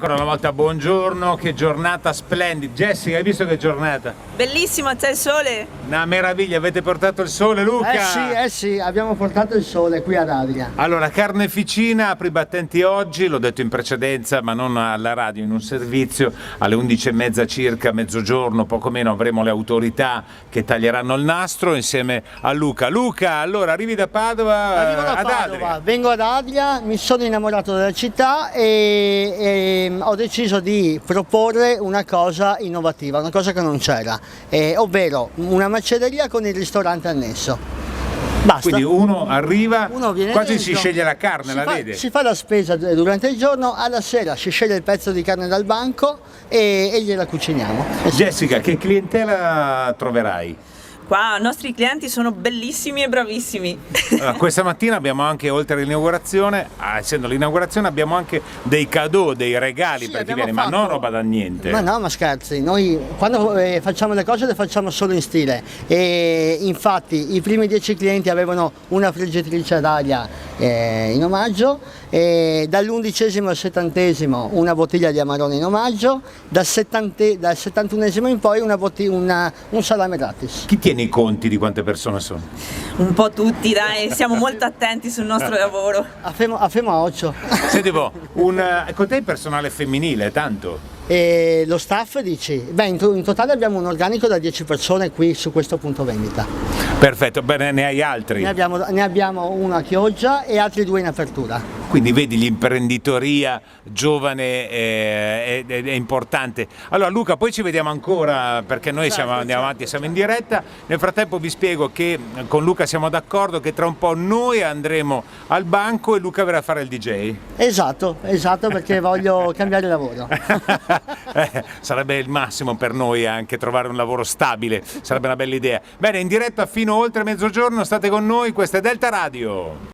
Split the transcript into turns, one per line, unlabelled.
ancora una volta buongiorno, che giornata splendida. Jessica, hai visto che giornata?
Bellissima, c'è il sole.
Una meraviglia, avete portato il sole, Luca?
Sì, abbiamo portato il sole qui ad Adria.
Allora, Carneficina apre i battenti oggi, l'ho detto in precedenza, ma non alla radio, in un servizio alle 11:30 circa, mezzogiorno, poco meno, avremo le autorità che taglieranno il nastro insieme a Luca. Luca, allora, arrivi da Padova,
Arrivo da
ad
Padova,
Adria.
vengo ad Adria, mi sono innamorato della città e ho deciso di proporre una cosa innovativa, una cosa che non c'era, ovvero una macelleria con il ristorante annesso. Basta.
Quindi uno arriva,
Uno viene
quasi
dentro,
si sceglie la carne, la vede?
Si fa la spesa durante il giorno, alla sera si sceglie il pezzo di carne dal banco e gliela cuciniamo.
Jessica, che clientela troverai?
Qua i nostri clienti sono bellissimi e bravissimi.
Allora, questa mattina abbiamo anche, oltre all'inaugurazione, essendo l'inaugurazione, abbiamo anche dei cadeau, dei regali
Sì,
per chi
abbiamo
viene, ma
fatto-
non roba da niente.
Ma no, ma scherzi, noi quando facciamo le cose le facciamo solo in stile e infatti i primi 10 clienti avevano una friggitrice ad aria in omaggio e dall'11° al 70° una bottiglia di Amarone in omaggio, dal 71° in poi un salame gratis.
Chi tiene i conti di quante persone sono?
Un po' tutti, dai, siamo molto attenti sul nostro lavoro.
A Fema 8.
Senti un po', con te il personale femminile, tanto?
E lo staff dici? Beh, in totale abbiamo un organico da 10 persone qui su questo punto vendita.
Perfetto, bene, ne hai altri?
Ne abbiamo uno a Chioggia e altri 2 in apertura.
Quindi vedi, l'imprenditoria giovane è importante. Allora Luca, poi ci vediamo ancora perché noi andiamo avanti e siamo in diretta. Nel frattempo vi spiego che con Luca siamo d'accordo che tra un po' noi andremo al banco e Luca verrà a fare il DJ.
Esatto, perché voglio cambiare lavoro.
Sarebbe il massimo per noi anche trovare un lavoro stabile, sarebbe una bella idea. Bene, in diretta fino oltre mezzogiorno, state con noi, questa è Delta Radio.